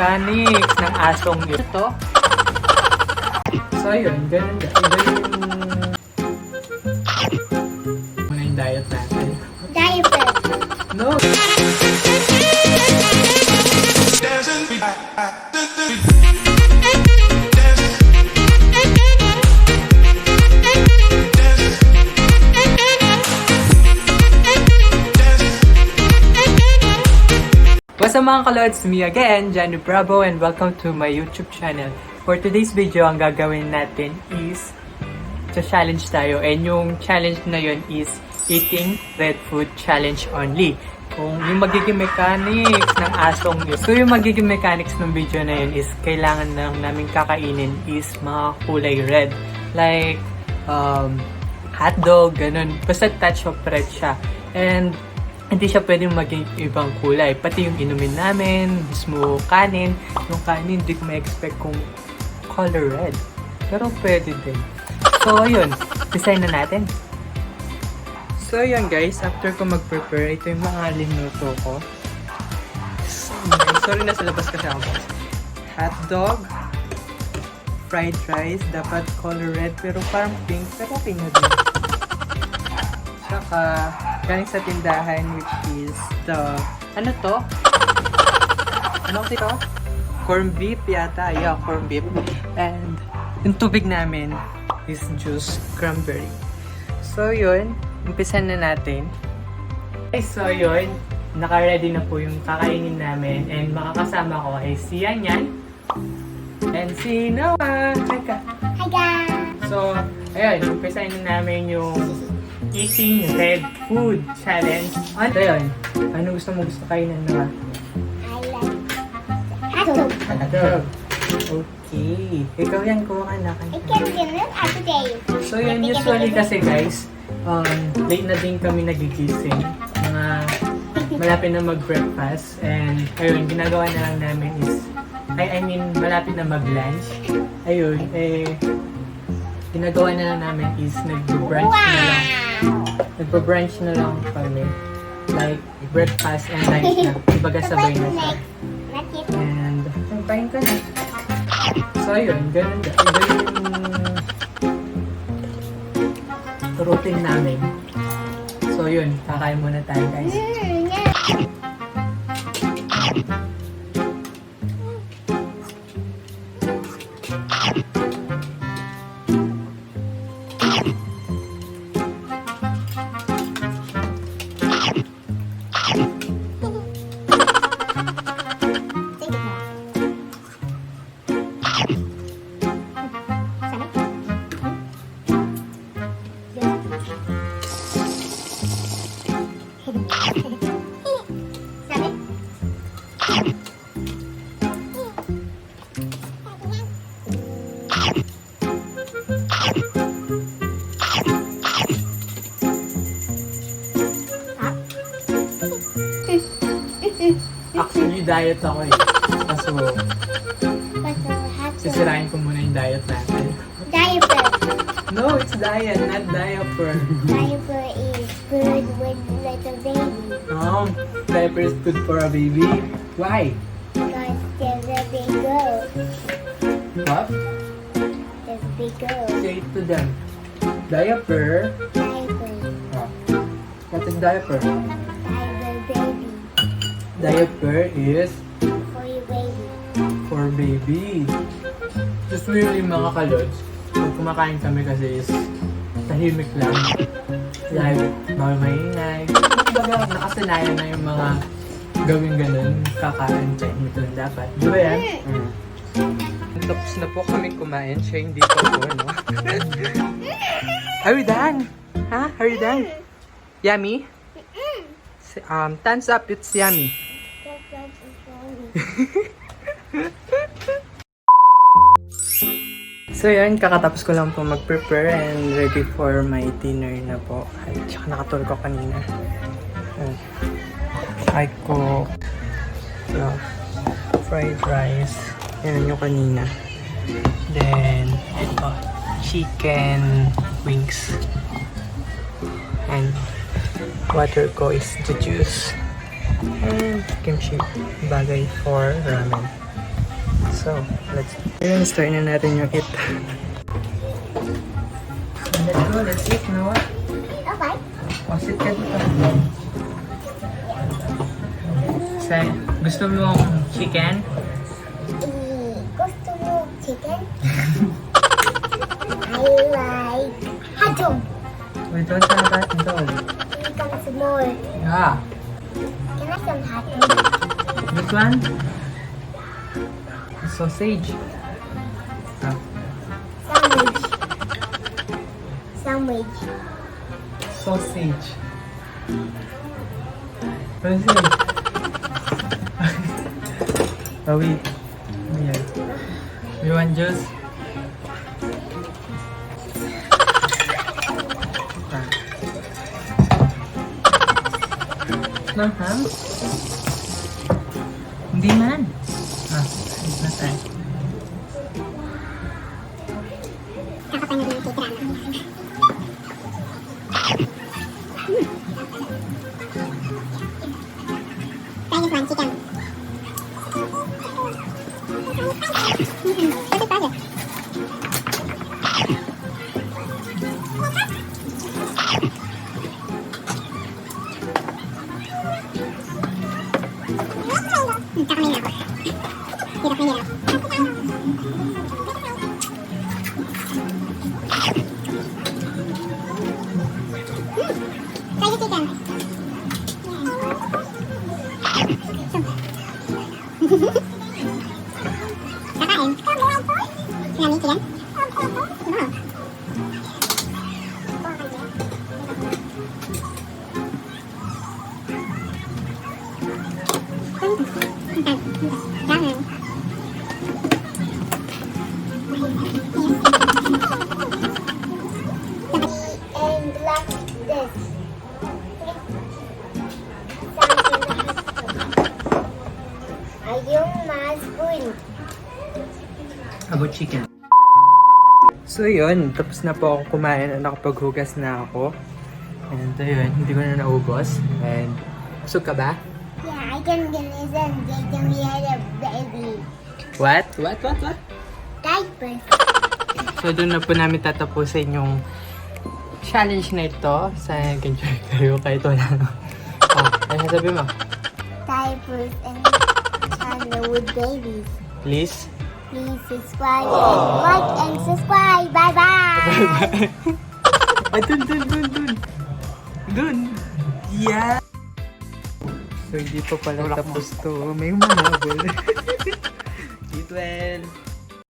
Mechanics ng asong yun. Ito. So yun, ganun. Iba yung diet natin. Diaper. No! What's up mga kalods? Me again, Johnny Bravo, and welcome to my YouTube channel. For today's video, ang gagawin natin is challenge tayo, and yung challenge na yun is eating red food challenge only. Kung yung magiging mechanics ng asong yun. So yung magiging mechanics ng video na yun is kailangan lang namin kakainin is mga kulay red. Like hotdog, ganun. Basta touch of red siya. And hindi siya pwedeng maging ibang kulay. Pati yung inumin namin, mismo kanin. Yung kanin, hindi ko ma-expect kung color red. Pero pwede din. So, ayun. Design na natin. So, ayun guys. After ko mag-prepare, ito yung mga linuto ko. Sorry, nasa labas kasi ako. Hotdog. Fried rice. Dapat color red. Pero parang pink. Pero okay na din. Tsaka galing sa tindahan, which is the, ano to? Ano kasi to? Corn beef yata. Yeah, corn beef. And yung tubig namin is juice cranberry. So yun, umpisan na natin. Okay, so yun, naka-ready na po yung kakainin namin. And makakasama ko ay si Yanyan and si Noah. Hi guys! So, ayun, umpisan na namin yung eating red food challenge. Ano yun? Ano gusto kainan na? I like hotdog. Hotdog. Okay. Ikaw yan, kuha ka na. I can get it every day. So yun, usually kasi guys, late na din kami nagigising. Mga malapit na mag-breakfast. And ayun, ginagawa na lang namin is, I mean, malapit na mag-lunch. Ayun, ginagawa na lang namin is nag-brunch na lang. Nagpa-brunch na lang kami. Like, breakfast and lunch na. Ibaga sabay na siya. And, kain ka na. So, ayun. Ganun. Iba yung routine namin. So, yun. Kakain muna tayo, guys. Actually, diet ako eh. Kaso, sisirain ko muna yung diet natin. Diaper. No, it's diet, not diaper. Diaper is good when little baby. Oh, diaper is good for a baby. Why? Because there's a big girl. What? There's a big girl. Say it to them. Diaper. Diaper. Oh. What is diaper? Diaper baby. Diaper is For your baby. for baby. Just really mga kalods, pag kumakain kami kasi is tahimik lang. Like, bawal maingay. Kumbaga, nakasanayan na yung mga gawing ganun. Kakain, tahimik lang dapat. Di ba yan? Tapos na po kami kumain. Siya hindi pa po, no? Are we done? Ha? Are we done? Yummy? Thumbs up, it's yummy. So yun, kakatapos ko lang po mag-prepare and ready for my dinner na po. At saka nakatulog ko kanina. I cook fried rice. Yan yung kanina. Then, ito, chicken wings. And water ko is the juice. And kimchi, bagay for ramen. So, start na natin yung eat. Let's go, let's eat, no? Okay. O, sit ka dito. Say, gusto mo chicken? Gusto mo chicken? I like hot dog. We don't have that dog. Here comes more. Yeah. Can I have some hot dog? This one? Sausage. Ah, Sandwich. Sandwich. sausage. What is it? Oh, wait. Yeah. You want juice? Ah. No, ham? Hindi man. Ah, it's not that. Try this one, chicken. Kakain. Nami chicken? And black this. Ayong ma-spoon. About chicken. So yun, tapos na po ako kumain at nakapaghugas na ako. And ayun, hindi ko na naubos. And busog ka ba? Yeah, I can listen. They can hear the baby. What? Diapers. So doon na po namin tatapusin yung challenge na ito. Sana nag-enjoy kayo kahit wala na. Oh, ano sabi mo? Diapers and channel with babies. Please? Please subscribe and like and subscribe. Bye-bye. Ay, dun. Dun. Yeah. So hindi pa pala tapos to. May humahabol. D12.